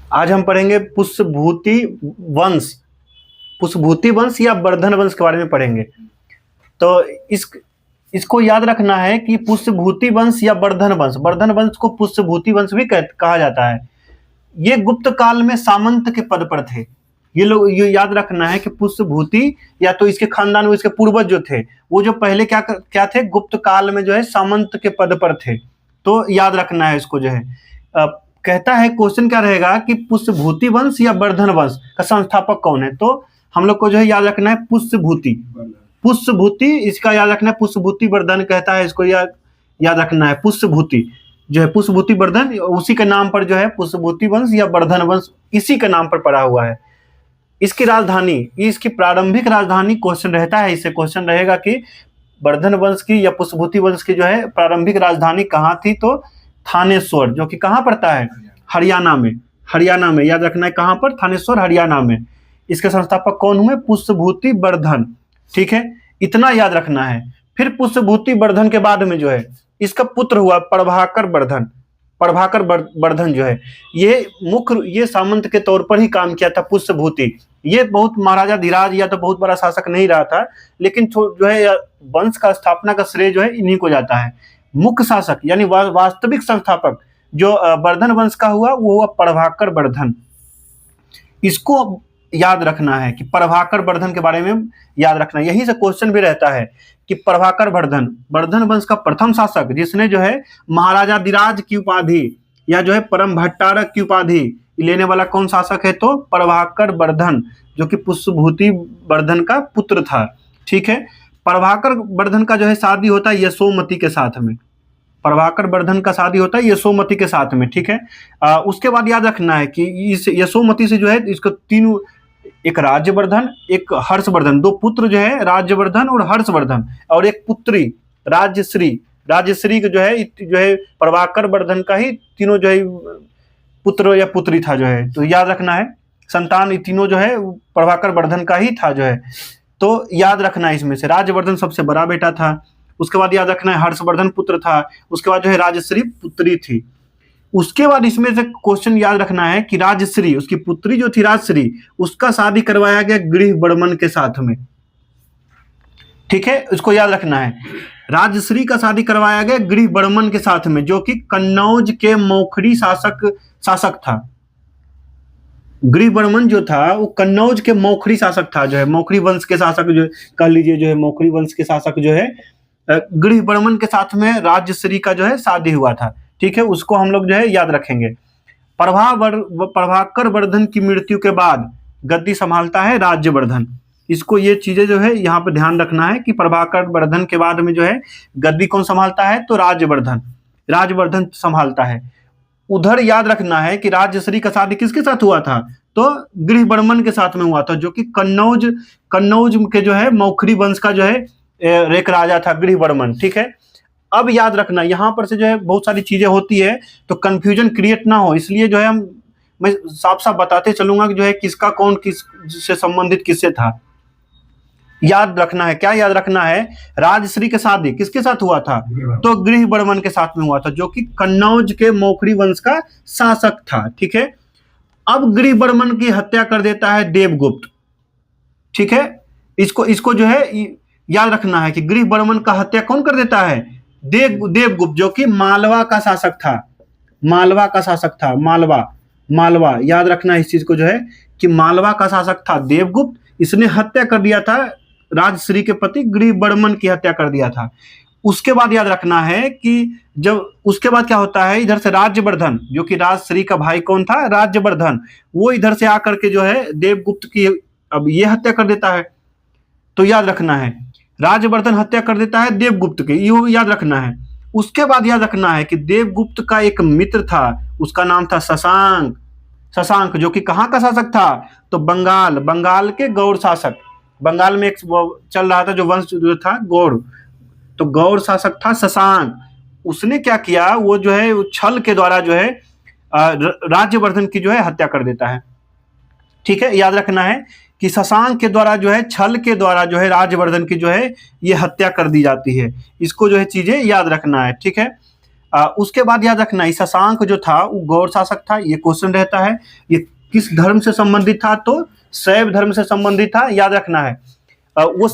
आज हम पढ़ेंगे पुष्यभूति वंश, पुष्यभूति वंश या वर्धन वंश के बारे में पढ़ेंगे। तो इसको याद रखना है कि पुष्यभूति वंश या वर्धन वंश, वर्धन वंश को पुष्यभूति वंश भी कहा जाता है। ये गुप्त काल में सामंत के पद पर थे। ये याद रखना है कि पुष्यभूति या तो इसके खानदान में इसके पूर्वज जो थे वो जो पहले क्या थे, गुप्त काल में जो है सामंत के पद पर थे। तो याद रखना है इसको जो है। कहता है क्वेश्चन क्या रहेगा कि पुष्यभूति वंश या वर्धन वंश का संस्थापक कौन है। तो हम लोग को जो है याद रखना है पुष्यभूति, पुष्यभूति इसका याद रखना है, पुष्यभूति वर्धन कहता है इसको याद रखना है। पुष्यभूति जो है पुष्यभूति वर्धन, उसी के नाम पर जो है पुष्यभूति वंश या वर्धन वंश इसी के नाम पर पड़ा हुआ है। इसकी राजधानी, इसकी प्रारंभिक राजधानी क्वेश्चन रहता है, इससे क्वेश्चन रहेगा कि वर्धन वंश की या पुष्यभूति वंश की जो है प्रारंभिक राजधानी कहाँ थी। तो थानेश्वर, जो कि कहाँ पड़ता है, हरियाणा में, हरियाणा में याद रखना है कहाँ पर, थानेश्वर हरियाणा में। इसके संस्थापक कौन हुए, पुष्यभूति वर्धन। ठीक है, इतना याद रखना है। फिर पुष्यभूति वर्धन के बाद में जो है इसका पुत्र हुआ प्रभाकर वर्धन। प्रभाकर वर्धन जो है ये सामंत के तौर पर ही काम किया था। पुष्यभूति ये बहुत महाराजा धीराज या तो बहुत बड़ा शासक नहीं रहा था, लेकिन जो है वंश का स्थापना का श्रेय जो है इन्हीं को जाता है। मुख्य शासक यानी वास्तविक संस्थापक जो वर्धन वंश का हुआ वो हुआ प्रभाकर वर्धन। इसको याद रखना है कि प्रभाकर वर्धन के बारे में याद रखना है। यहीं से क्वेश्चन भी रहता है कि प्रभाकर वर्धन, वर्धन वंश का प्रथम शासक जिसने जो है महाराजा धीराज की उपाधि या जो है परम भट्टारक की उपाधि लेने वाला कौन शासक है, तो प्रभाकर वर्धन, जो कि पुष्यभूति वर्धन का पुत्र था। ठीक है, प्रभाकर वर्धन का जो है शादी होता है यशोमती के साथ में, प्रभाकर वर्धन का शादी होता है यशोमती के साथ में। ठीक है, उसके बाद याद रखना है कि इस यशोमती से जो है इसको तीनों, एक राज्यवर्धन एक हर्षवर्धन, दो पुत्र जो है राज्यवर्धन और हर्षवर्धन, और एक पुत्री राजश्री। राजश्री जो है प्रभाकर वर्धन का ही तीनों जो है पुत्र या पुत्री था जो है। तो याद रखना है संतान तीनों जो है प्रभाकर वर्धन का ही था जो है। तो याद रखना है इसमें से राजवर्धन सबसे बड़ा बेटा था, उसके बाद याद रखना है हर्षवर्धन पुत्र था, उसके बाद जो है राजश्री पुत्री थी। उसके बाद इसमें से क्वेश्चन याद रखना है कि राजश्री, उसकी पुत्री जो थी राजश्री, उसका शादी करवाया गया गृहवर्मन के साथ में। ठीक है, इसको याद रखना है, राजश्री का शादी करवाया गया गृहवर्मन के साथ में, जो कि कन्नौज के मौखरी शासक था। गृहवर्मन जो था वो कन्नौज के मौखरी शासक था, जो है मौखरी वंश के शासक, जो कह लीजिए जो है मौखरी वंश के शासक जो है गृहवर्मन के साथ में राजश्री का जो है शादी हुआ था। ठीक है, उसको हम लोग जो है याद रखेंगे। प्रभाकर वर्धन की मृत्यु के बाद गद्दी संभालता है राज्यवर्धन। इसको ये चीजें जो है यहाँ पे ध्यान रखना है कि प्रभाकर वर्धन के बाद में जो है गद्दी कौन संभालता है, तो राजवर्धन संभालता है। उधर याद रखना है कि राजश्री का शादी किसके साथ हुआ था, तो गृहवर्मन के साथ में हुआ था, जो कि कन्नौज के जो है मौखरी वंश का जो है एक राजा था गृहवर्मन। ठीक है, अब याद रखना यहाँ पर से जो है बहुत सारी चीजें होती है तो कंफ्यूजन क्रिएट ना हो, इसलिए जो है मैं साफ साफ बताते चलूंगा कि जो है किसका कौन किस से संबंधित किससे था। याद रखना है, क्या याद रखना है, राजश्री के शादी किसके साथ हुआ था, तो गृहवर्मन के साथ में हुआ था, जो कि कन्नौज के मौखरी वंश का शासक था। ठीक है, अब गृहवर्मन की हत्या कर देता है देवगुप्त। ठीक है, इसको जो है याद रखना है कि गृहवर्मन का हत्या कौन कर देता है, देवगुप्त, जो कि मालवा का शासक था। मालवा का शासक था, मालवा याद रखना है इस चीज को जो है कि मालवा का शासक था देवगुप्त। इसने हत्या कर दिया था राजश्री के पति गृहवर्मन की हत्या कर दिया था। उसके बाद याद रखना है कि जब उसके बाद क्या होता है, इधर से राज्यवर्धन, जो कि राजश्री का भाई कौन था, राज्यवर्धन, वो इधर से आकर के जो है देवगुप्त की अब ये हत्या कर देता है। तो याद रखना है राजवर्धन हत्या कर देता है देवगुप्त की, ये याद रखना है। उसके बाद याद रखना है कि देवगुप्त का एक मित्र था, उसका नाम था शशांक, जो कि कहाँ का शासक था, तो बंगाल के गौड़ शासक। बंगाल में एक चल रहा था जो वंश जो था गौड़, तो गौड़ शासक था शशांक। उसने क्या किया, वो जो है छल के द्वारा जो है राज्यवर्धन की जो है हत्या कर देता है। ठीक है, याद रखना है कि शशांक के द्वारा जो है छल के द्वारा जो है राज्यवर्धन की जो है ये हत्या कर दी जाती है। इसको जो है चीजें याद रखना है। ठीक है, उसके बाद याद रखना इस शशांक जो था वो गौर शासक था, ये क्वेश्चन रहता है। ये किस धर्म से संबंधित था, तो शैव धर्म से संबंधित था, याद रखना है। वो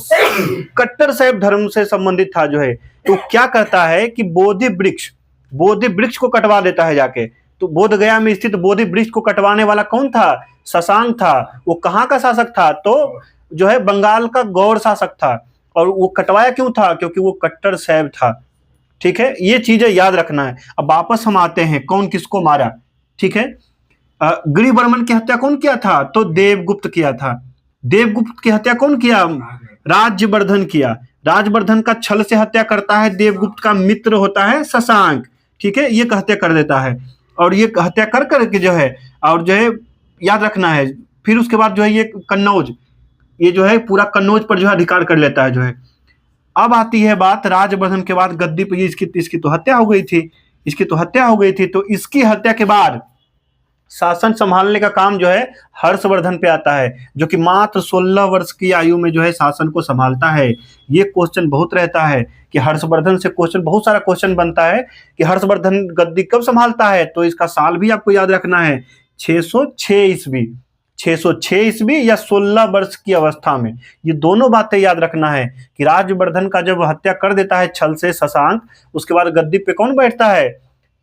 कट्टर शैव धर्म से संबंधित था जो है। तो क्या करता है कि बोधि वृक्ष को कटवा देता है जाके। तो बोध गया में स्थित बोधि वृक्ष को कटवाने वाला कौन था? शशांक था। वो कहाँ का शासक था? तो जो है बंगाल का गौर शासक था। और वो कटवाया क्यों था? क्योंकि वो कट्टर शैव था। ठीक है, ये चीजें याद रखना है। अब वापस हम आते हैं, कौन किसको मारा। ठीक है, गिरिवर्मन की हत्या कौन किया था? तो देवगुप्त किया था। देवगुप्त की हत्या कौन किया? राज्यवर्धन किया। राज्यवर्धन का छल से हत्या करता है देवगुप्त का मित्र होता है शशांक। ठीक है, ये हत्या कर देता है। और ये हत्या कर करके जो है, और जो है याद रखना है, फिर उसके बाद जो है ये कन्नौज, ये जो है पूरा कन्नौज पर जो है अधिकार कर लेता है जो है। अब आती है बात राज्यवर्धन के बाद गद्दी पर, इसकी तो हत्या हो गई थी। तो इसकी हत्या के बाद शासन संभालने का काम जो है हर्षवर्धन पे आता है, जो कि मात्र 16 वर्ष की आयु में जो है शासन को संभालता है। ये क्वेश्चन बहुत रहता है कि हर्षवर्धन से बहुत सारा क्वेश्चन बनता है कि हर्षवर्धन गद्दी कब संभालता है। तो इसका साल भी आपको याद रखना है, 606 ईस्वी। 606 ईस्वी या 16 वर्ष की अवस्था में। ये दोनों बातें याद रखना है कि राज्यवर्धन का जब हत्या कर देता है छल से शशांक, उसके बाद गद्दी पे कौन बैठता है?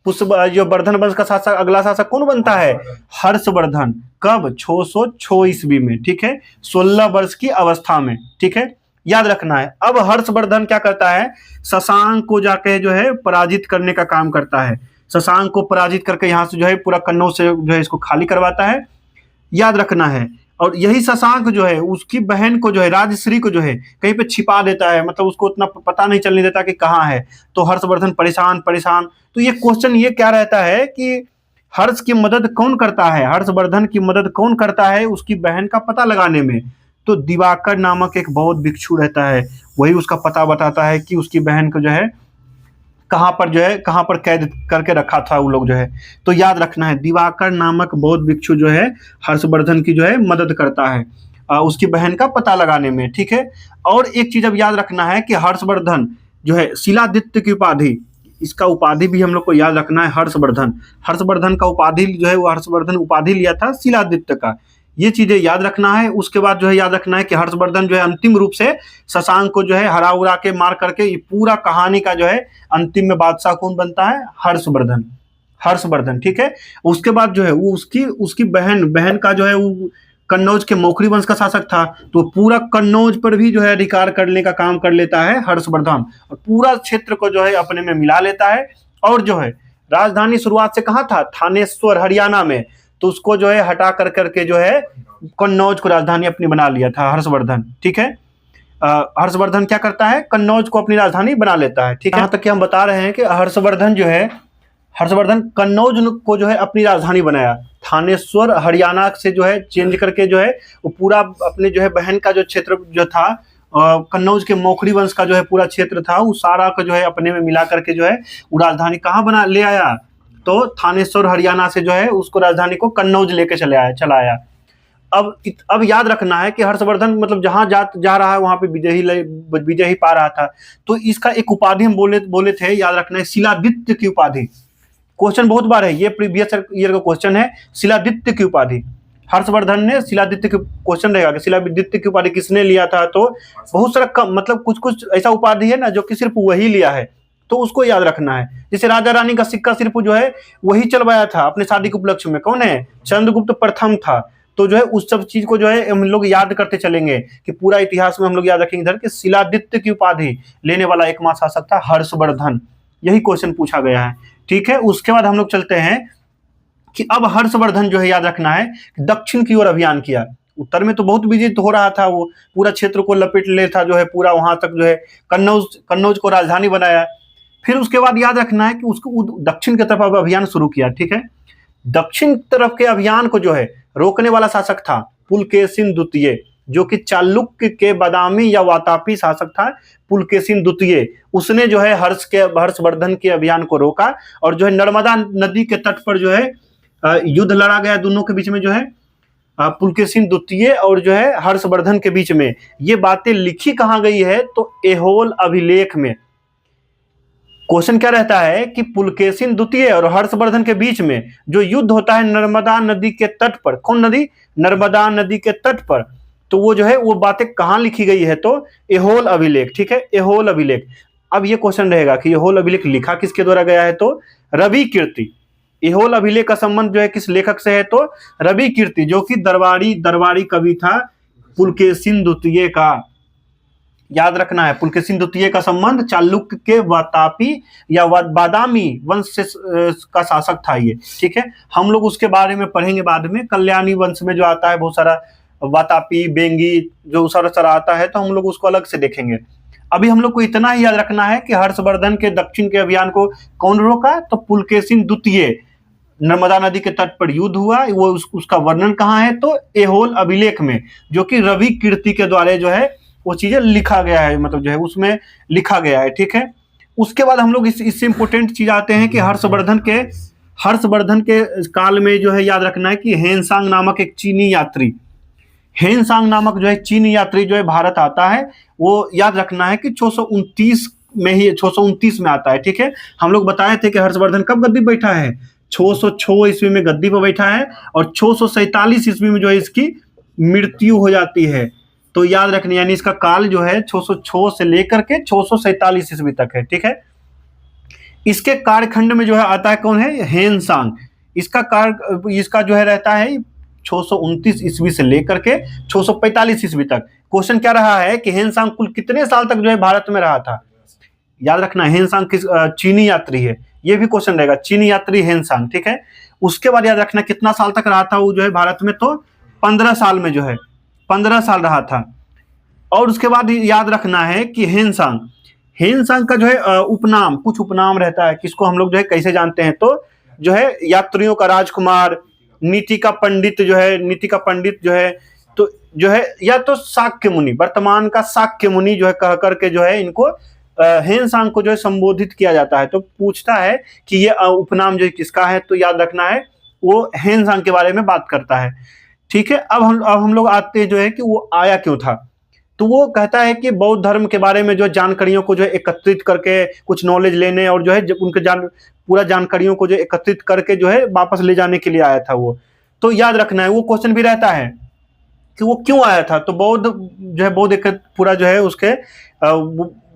जो वर्धन वंश का शासक, अगला शासक कौन बनता है? हर्षवर्धन। कब? 606 ईस्वी में। ठीक है, 16 वर्ष की अवस्था में। ठीक है, याद रखना है। अब हर्षवर्धन क्या करता है? शशांक को जाके जो है पराजित करने का काम करता है। शशांक को पराजित करके यहाँ से जो है पूरा कन्नौज से जो है इसको खाली करवाता है, याद रखना है। और यही शशांक जो है उसकी बहन को जो है राजश्री को जो है कहीं पे छिपा देता है, मतलब उसको उतना पता नहीं चलने देता कि कहाँ है। तो हर्षवर्धन परेशान। तो ये क्वेश्चन ये क्या रहता है कि हर्ष की मदद कौन करता है? हर्षवर्धन की मदद कौन करता है उसकी बहन का पता लगाने में? तो दिवाकर नामक एक बौद्ध भिक्षु रहता है, वही उसका पता बताता है कि उसकी बहन को जो है कहाँ पर कैद करके रखा था वो लोग जो है। तो याद रखना है, दिवाकर नामक बौद्ध भिक्षु जो है हर्षवर्धन की जो है मदद करता है उसकी बहन का पता लगाने में। ठीक है, और एक चीज अब याद रखना है कि हर्षवर्धन जो है शिलादित्य की उपाधि, इसका उपाधि भी हम लोग को याद रखना है। हर्षवर्धन का उपाधि जो है वो हर्षवर्धन उपाधि लिया था शिलादित्य का। ये चीजें याद रखना है। उसके बाद जो है याद रखना है कि हर्षवर्धन जो है अंतिम रूप से शशांक को जो है हरा उरा के मार करके, ये पूरा कहानी का जो है अंतिम में बादशाह कौन बनता है? हर्षवर्धन। ठीक है, उसके बाद जो है वो उसकी बहन का जो है वो कन्नौज के मौखरी वंश का शासक था, तो पूरा कन्नौज पर भी जो है अधिकार करने का काम कर लेता है हर्षवर्धन, और पूरा क्षेत्र को जो है अपने में मिला लेता है। और जो है राजधानी शुरुआत से कहाँ था? थानेश्वर हरियाणा में। तो उसको जो है हटा कर करके जो है कन्नौज को राजधानी अपनी बना लिया था हर्षवर्धन। ठीक है, हर्षवर्धन क्या करता है? कन्नौज को अपनी राजधानी बना लेता है। ठीक है, यहाँ तक कि हम बता रहे हैं कि हर्षवर्धन कन्नौज को जो है अपनी राजधानी बनाया। थानेश्वर हरियाणा से जो है चेंज करके जो है वो पूरा अपने जो है बहन का जो क्षेत्र जो था कन्नौज के मौखरी वंश का जो है पूरा क्षेत्र था, वो सारा का जो है अपने में मिला करके जो है वो राजधानी कहाँ बना ले आया? तो थानेश्वर हरियाणा से जो है उसको राजधानी को कन्नौज लेके चला आया। अब याद रखना है कि हर्षवर्धन मतलब जहां जा रहा है वहां पे विजय ही पा रहा था। तो इसका एक उपाधि हम बोले थे, याद रखना है, शिलादित्य की उपाधि। क्वेश्चन बहुत बार है, ये प्रीवियस ईयर का क्वेश्चन है, शिलादित्य की उपाधि। हर्षवर्धन ने शिलादित्य के क्वेश्चन रहेगा कि शिलादित्य की उपाधि किसने लिया था? तो बहुत सारा मतलब कुछ ऐसा उपाधि है ना जो कि सिर्फ वही लिया है, तो उसको याद रखना है। जैसे राजा रानी का सिक्का सिर्फ जो है वही चलवाया था अपने शादी के उपलक्ष्य में, कौन है? चंद्रगुप्त प्रथम था। तो जो है उस सब चीज को जो है हम लोग याद करते चलेंगे कि पूरा इतिहास में हम लोग याद रखेंगे इधर कि शिलादित्य की उपाधि लेने वाला एकमात्र शासक था हर्षवर्धन। यही क्वेश्चन पूछा गया है। ठीक है, उसके बाद हम लोग चलते हैं कि अब हर्षवर्धन जो है याद रखना है दक्षिण की ओर अभियान किया। उत्तर में तो बहुत विजित हो रहा था, वो पूरा क्षेत्र को लपेट ले था जो है, पूरा वहां तक जो है कन्नौज को राजधानी बनाया। फिर उसके बाद याद रखना है कि उसको दक्षिण की तरफ अभियान शुरू किया। ठीक है, दक्षिण तरफ के अभियान को जो है रोकने वाला शासक था पुलकेशिन द्वितीय, जो कि चालुक्य के बादामी या वातापी शासक था पुलकेशिन द्वितीय। उसने जो है हर्षवर्धन के अभियान को रोका, और जो है नर्मदा नदी के तट पर जो है युद्ध लड़ा गया दोनों के बीच में, जो है पुलकेशिन द्वितीय और जो है हर्षवर्धन के बीच में। ये बातें लिखी कहाँ गई है? तो ऐहोल अभिलेख में। क्वेश्चन क्या रहता है कि पुलकेशिन द्वितीय और हर्षवर्धन के बीच में जो युद्ध होता है नर्मदा नदी के तट पर, कौन नदी, नर्मदा नदी के तट पर, तो वो जो है वो बातें कहाँ लिखी गई है, तो एहोल अभिलेख, ठीक है, एहोल अभिलेख। अब ये क्वेश्चन रहेगा कि एहोल अभिलेख लिखा किसके द्वारा गया है, तो रवि कीर्ति। एहोल अभिलेख का संबंध जो है किस लेखक से है, तो रवि कीर्ति, जो कि दरबारी कवि था पुलकेशिन द्वितीय का। याद रखना है, पुलकेशिन द्वितीय का संबंध चालुक्य के वातापी या बादामी वंश से का शासक था ये, ठीक है। हम लोग उसके बारे में पढ़ेंगे बाद में, कल्याणी वंश में जो आता है बहुत सारा वातापी, बेंगी, जो सारा आता है, तो हम लोग उसको अलग से देखेंगे। अभी हम लोग को इतना ही याद रखना है कि हर्षवर्धन के दक्षिण के अभियान को कौन रोका, तो पुलकेशिन द्वितीय। नर्मदा नदी के तट पर युद्ध हुआ, वो उसका वर्णन कहाँ है, तो एहोल अभिलेख में, जो कि रवि कीर्ति के द्वारा जो है वो चीजें लिखा गया है, मतलब जो है उसमें लिखा गया है, ठीक है। उसके बाद हम लोग इससे इंपोर्टेंट चीज आते हैं कि हर्षवर्धन के काल में जो है याद रखना है कि हेनसांग नामक एक चीनी यात्री, हेनसांग नामक जो है चीनी यात्री जो है भारत आता है, वो याद रखना है कि 629 में ही, 629 में आता है, ठीक है। हम लोग बताए थे कि हर्षवर्धन कब गद्दी बैठा है, 606 ईस्वी में गद्दी पर बैठा है, और 647 ईस्वी में जो है इसकी मृत्यु हो जाती है। तो याद रखना, यानी इसका काल जो है 606 से लेकर के 647 ईस्वी तक है, ठीक है। इसके कार्यखंड में जो है आता है कौन है, हेनसांग। इसका जो है रहता है 629 ईस्वी से लेकर के 645 ईस्वी तक। क्वेश्चन क्या रहा है कि हेनसांग कुल कितने साल तक जो है भारत में रहा था। याद रखना, हेनसांग किस चीनी यात्री है, ये भी क्वेश्चन रहेगा, चीनी यात्री हेनसांग, ठीक है। उसके बाद याद रखना कितना साल तक रहा था वो जो है भारत में, तो 15 साल में जो है 15 साल रहा था। और उसके बाद याद रखना है कि हेनसांग का जो है उपनाम, कुछ उपनाम रहता है, किसको हम लोग जो है कैसे जानते हैं, तो जो है यात्रियों का राजकुमार, नीति का पंडित जो है, तो जो है या तो शाक्य मुनि, वर्तमान का शाक्य मुनि जो है कह करके जो है इनको हेनसांग को जो है संबोधित किया जाता है। तो पूछता है कि ये उपनाम जो है किसका है, तो याद रखना है वो हेनसांग के बारे में बात करता है, ठीक है। अब हम लोग आते हैं जो है कि वो आया क्यों था, तो वो कहता है कि बौद्ध धर्म के बारे में जो जानकारियों को जो है एकत्रित करके कुछ नॉलेज लेने, और जो है जब उनके पूरा जानकारियों को जो एकत्रित करके जो है वापस ले जाने के लिए आया था वो। तो याद रखना है, वो क्वेश्चन भी रहता है कि वो क्यों आया था, तो बौद्ध एक पूरा जो है उसके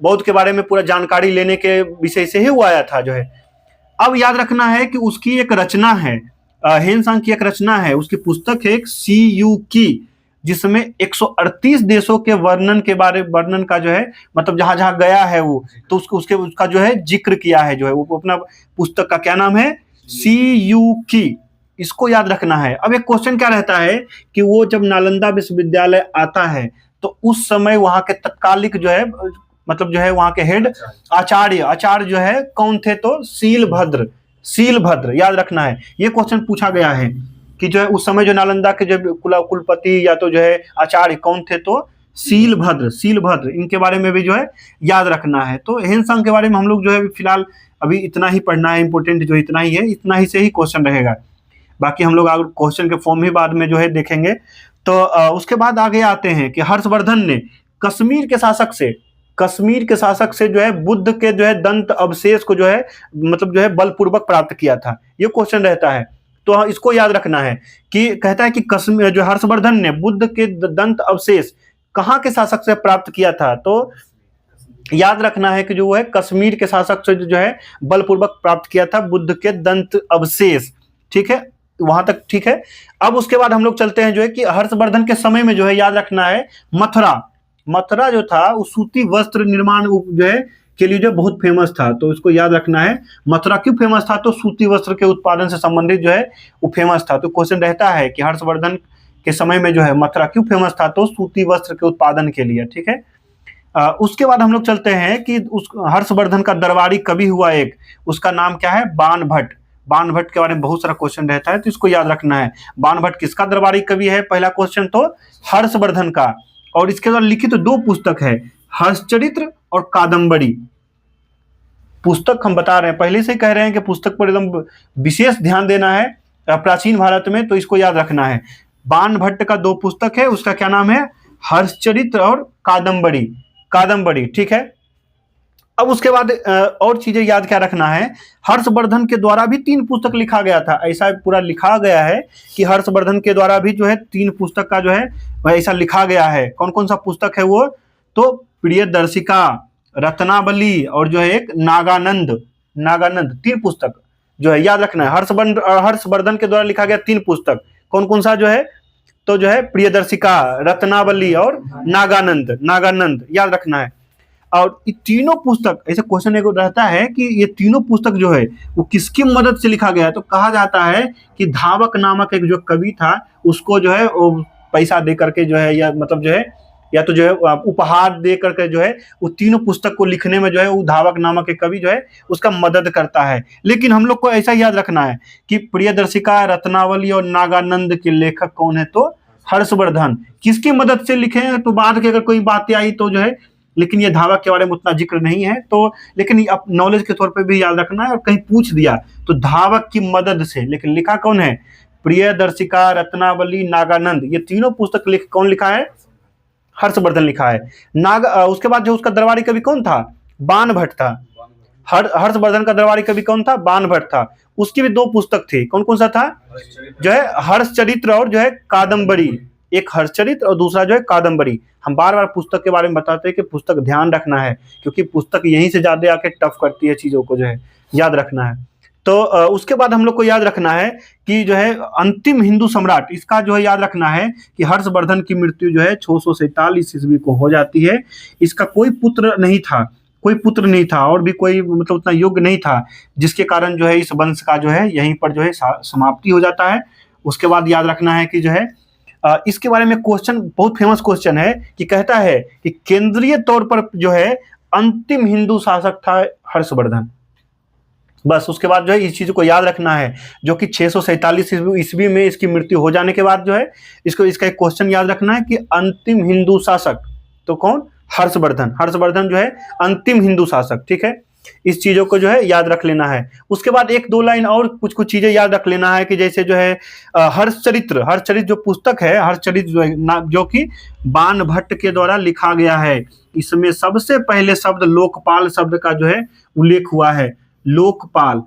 बौद्ध के बारे में पूरा जानकारी लेने के विषय से ही वो आया था जो है। अब याद रखना है कि उसकी एक रचना है, हेनसांग की एक रचना है, उसकी पुस्तक है एक CU की, जिसमें 138 देशों के वर्णन का जो है, मतलब जहां जहां गया है वो, तो उसका जो है जिक्र किया है जो है, वो अपना पुस्तक का क्या नाम है, CU की। इसको याद रखना है। अब एक क्वेश्चन क्या रहता है कि वो जब नालंदा विश्वविद्यालय आता है, तो उस समय वहां के तत्कालिक जो है, मतलब जो है वहां के हेड आचार्य जो है कौन थे, तो शीलभद्र। याद रखना है, ये क्वेश्चन पूछा गया है कि जो है उस समय जो नालंदा के जो कुलपति या तो जो है आचार्य कौन थे, तो शीलभद्र, इनके बारे में भी जो है याद रखना है। तो हेनसांग के बारे में हम लोग जो है फिलहाल अभी इतना ही पढ़ना है, इंपोर्टेंट जो इतना ही है, इतना ही से ही क्वेश्चन रहेगा। बाकी हम लोग आगे क्वेश्चन के फॉर्म ही बाद में जो है देखेंगे। तो उसके बाद आगे आते हैं कि हर्षवर्धन ने कश्मीर के शासक से जो है बुद्ध के जो है दंत अवशेष को जो है, मतलब जो है बलपूर्वक प्राप्त किया था, ये क्वेश्चन रहता है। तो इसको याद रखना है कि कहता है कि कश्मीर जो हर्षवर्धन ने बुद्ध के दंत अवशेष कहाँ के शासक से प्राप्त किया था, तो याद रखना है कि जो है कश्मीर के शासक से जो है बलपूर्वक प्राप्त किया था बुद्ध के दंत अवशेष, ठीक है, वहां तक ठीक है। अब उसके बाद हम लोग चलते हैं जो है कि हर्षवर्धन के समय में जो है याद रखना है मथुरा जो था वो सूती वस्त्र निर्माण जो है के लिए जो बहुत फेमस था। तो इसको याद रखना है, मथुरा क्यों फेमस था, तो सूती वस्त्र के उत्पादन से संबंधित जो है वो फेमस था। तो क्वेश्चन रहता है कि हर्षवर्धन के समय में जो है मथुरा क्यों फेमस था, तो सूती वस्त्र के उत्पादन के लिए, ठीक है। उसके बाद हम लोग चलते हैं कि उस हर्षवर्धन का दरबारी कवि हुआ एक, उसका नाम क्या है, बाणभट्ट के बारे में बहुत सारा क्वेश्चन रहता है, तो इसको याद रखना है। बाणभट्ट किसका दरबारी कवि है, पहला क्वेश्चन तो हर्षवर्धन का। और इसके द्वारा लिखित तो 2 पुस्तक है, हर्षचरित्र और कादम्बरी। पुस्तक हम बता रहे हैं, पहले से कह रहे हैं कि पुस्तक पर एकदम विशेष ध्यान देना है प्राचीन भारत में, तो इसको याद रखना है। बाणभट्ट का 2 पुस्तक है, उसका क्या नाम है, हर्षचरित्र और कादम्बरी, ठीक है। अब उसके बाद और चीजें याद क्या रखना है, हर्षवर्धन के द्वारा भी 3 पुस्तक लिखा गया था, ऐसा पूरा लिखा गया है कि हर्षवर्धन के द्वारा भी जो है 3 पुस्तक का जो है ऐसा लिखा गया है। कौन कौन सा पुस्तक है वो, तो प्रियदर्शिका, रत्नावली और जो है एक नागानंद, नागानंद 3 पुस्तक जो है याद रखना है। हर्षवर्धन के द्वारा लिखा गया 3 पुस्तक कौन कौन सा जो है, तो जो है प्रियदर्शिका, रत्नावली और नागानंद, नागानंद याद रखना है। और ये तीनों पुस्तक, ऐसे क्वेश्चन एक रहता है कि ये तीनों पुस्तक जो है वो किसकी मदद से लिखा गया है, तो कहा जाता है कि धावक नामक एक जो कवि था उसको जो है वो पैसा दे करके जो है, या मतलब जो है, या तो जो है उपहार दे करके जो है वो तीनों पुस्तक को लिखने में जो है वो धावक नामक एक कवि जो है उसका मदद करता है। लेकिन हम लोग को ऐसा याद रखना है कि प्रियदर्शिका, रत्नावली और नागानंद के लेखक कौन है, तो हर्षवर्धन। किसकी मदद से लिखे हैं, तो बाद की अगर कोई बातें आई तो जो है, लेकिन ये धावक के बारे में उतना जिक्र नहीं है, तो लेकिन अब नॉलेज के तौर पे भी याद रखना है। और कहीं पूछ दिया तो धावक की मदद से, लेकिन लिखा कौन है, प्रियदर्शिका, रत्नावली, नागानंद, ये तीनों पुस्तक कौन लिखा है, हर्षवर्धन लिखा है। उसके बाद जो उसका दरबारी कवि कौन था, बाणभट्ट था। हर्षवर्धन का दरबारी कवि कौन था, बाणभट्ट था। उसकी भी 2 पुस्तक थी, कौन कौन सा था, जो है हर्षचरित्र और जो है कादम्बरी, एक हर्षचरित्र और दूसरा जो है कादम्बरी। हम बार बार पुस्तक के बारे में बताते हैं कि पुस्तक ध्यान रखना है, क्योंकि पुस्तक यहीं से ज्यादा आके टफ करती है, चीजों को जो है याद रखना है। तो उसके बाद हम लोग को याद रखना है कि जो है अंतिम हिंदू सम्राट, इसका जो है याद रखना है कि हर्षवर्धन की मृत्यु जो है 647 ईस्वी को हो जाती है। इसका कोई पुत्र नहीं था, कोई पुत्र नहीं था और भी कोई मतलब उतना योग्य नहीं था, जिसके कारण जो है इस वंश का जो है यहीं पर जो है समाप्ति हो जाता है। उसके बाद याद रखना है कि जो है इसके बारे में क्वेश्चन, बहुत फेमस क्वेश्चन है कि कहता है कि केंद्रीय तौर पर जो है अंतिम हिंदू शासक था हर्षवर्धन। बस उसके बाद जो है इस चीज को याद रखना है, जो कि 647 ईस्वी में इसकी मृत्यु हो जाने के बाद जो है इसका एक क्वेश्चन याद रखना है कि अंतिम हिंदू शासक तो कौन, हर्षवर्धन। हर्षवर्धन जो है अंतिम हिंदू शासक, ठीक है। इस चीजों को जो है याद रख लेना है। उसके बाद 1-2 लाइन और कुछ चीजें याद रख लेना है कि जैसे जो है हर्षचरित्र जो पुस्तक है, हर्षचरित्र जो है जो कि बाणभट्ट के द्वारा लिखा गया है, इसमें सबसे पहले शब्द लोकपाल शब्द का जो है उल्लेख हुआ है, लोकपाल,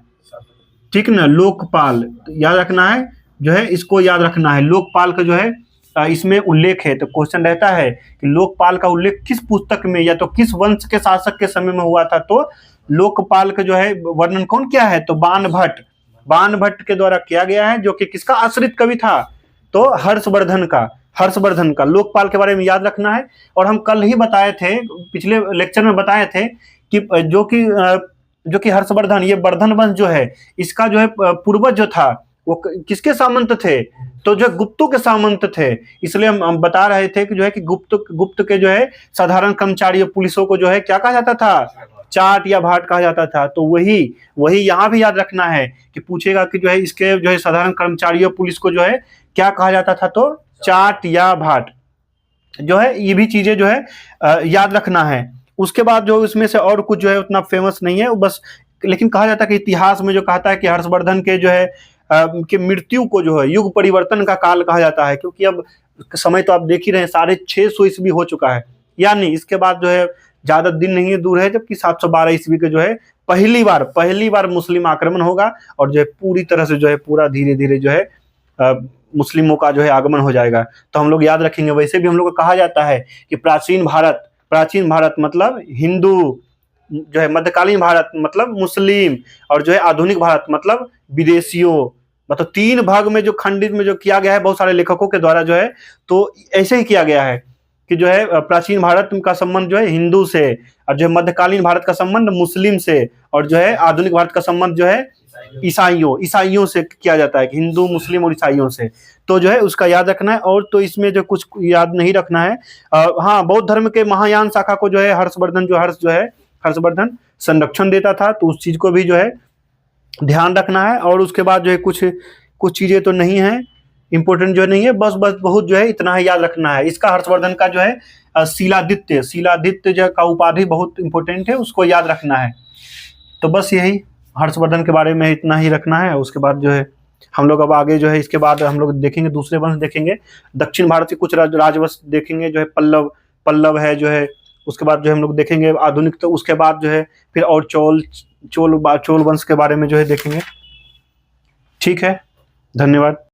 ठीक ना, लोकपाल याद रखना है, जो है इसको याद रखना है। लोकपाल का जो है इसमें उल्लेख है, तो क्वेश्चन रहता है कि लोकपाल का उल्लेख किस पुस्तक में या तो किस वंश के शासक के समय में हुआ था, तो लोकपाल का जो है वर्णन कौन किया है, तो बाणभट्ट के द्वारा किया गया है, जो कि किसका आश्रित कवि था, तो हर्षवर्धन का लोकपाल के बारे में याद रखना है। और हम कल ही बताए थे, पिछले लेक्चर में बताए थे कि जो कि हर्षवर्धन, ये वर्धन वंश जो है इसका जो है पूर्वज जो था वो किसके सामंत थे, तो जो गुप्तों के सामंत थे। इसलिए हम बता रहे थे कि जो है कि गुप्त के जो है साधारण कर्मचारियों पुलिसों को जो है क्या कहा जाता था, चाट या भाट कहा जाता था। तो वही यहाँ भी याद रखना है कि पूछेगा कि जो है इसके जो है साधारण कर्मचारियों पुलिस को जो है क्या कहा जाता था, तो चाट या भाट जो है, ये भी चीजें जो है याद रखना है। उसके बाद जो इसमें से और कुछ जो है उतना फेमस नहीं है वो बस, लेकिन कहा जाता है कि इतिहास में जो कहता है कि हर्षवर्धन के जो है कि मृत्यु को जो है युग परिवर्तन का काल कहा जाता है, क्योंकि अब समय तो आप देख ही रहे हैं 650 ईस्वी हो चुका है, यानी इसके बाद जो है ज्यादा दिन नहीं है दूर है जबकि 712 ईस्वी के जो है पहली बार मुस्लिम आक्रमण होगा और जो है पूरी तरह से जो है पूरा धीरे धीरे जो है मुस्लिमों का जो है आगमन हो जाएगा। तो हम लोग याद रखेंगे। वैसे भी हम लोग को कहा जाता है कि प्राचीन भारत मतलब हिंदू, जो है मध्यकालीन भारत मतलब मुस्लिम, और जो है आधुनिक भारत मतलब विदेशियों। मतलब 3 भाग में जो खंडित में जो किया गया है बहुत सारे लेखकों के द्वारा जो है, तो ऐसे ही किया गया है कि जो है प्राचीन भारत का संबंध जो है हिंदू से, और जो है मध्यकालीन भारत का संबंध मुस्लिम से, और जो है आधुनिक भारत का संबंध जो है ईसाइयों से किया जाता है कि हिंदू, मुस्लिम और ईसाइयों से। तो जो है उसका याद रखना है। और तो इसमें जो कुछ याद नहीं रखना है, हाँ, बौद्ध धर्म के महायान शाखा को जो है हर्षवर्धन संरक्षण देता था, तो उस चीज को भी जो है ध्यान रखना है। और उसके बाद जो है कुछ चीजें तो नहीं है इंपॉर्टेंट जो नहीं है, बस बहुत जो है इतना ही याद रखना है। इसका हर्षवर्धन का जो है शीलादित्य जो का उपाधि बहुत इंपॉर्टेंट है, उसको याद रखना है। तो बस यही हर्षवर्धन के बारे में इतना ही रखना है। उसके बाद जो है हम लोग अब आगे जो है इसके बाद हम लोग देखेंगे दूसरे वंश देखेंगे, दक्षिण भारत के कुछ राजवंश देखेंगे, जो है पल्लव है जो है, उसके बाद जो है हम लोग देखेंगे आधुनिक, तो उसके बाद जो है फिर और चोल वंश के बारे में जो है देखेंगे। ठीक है, धन्यवाद।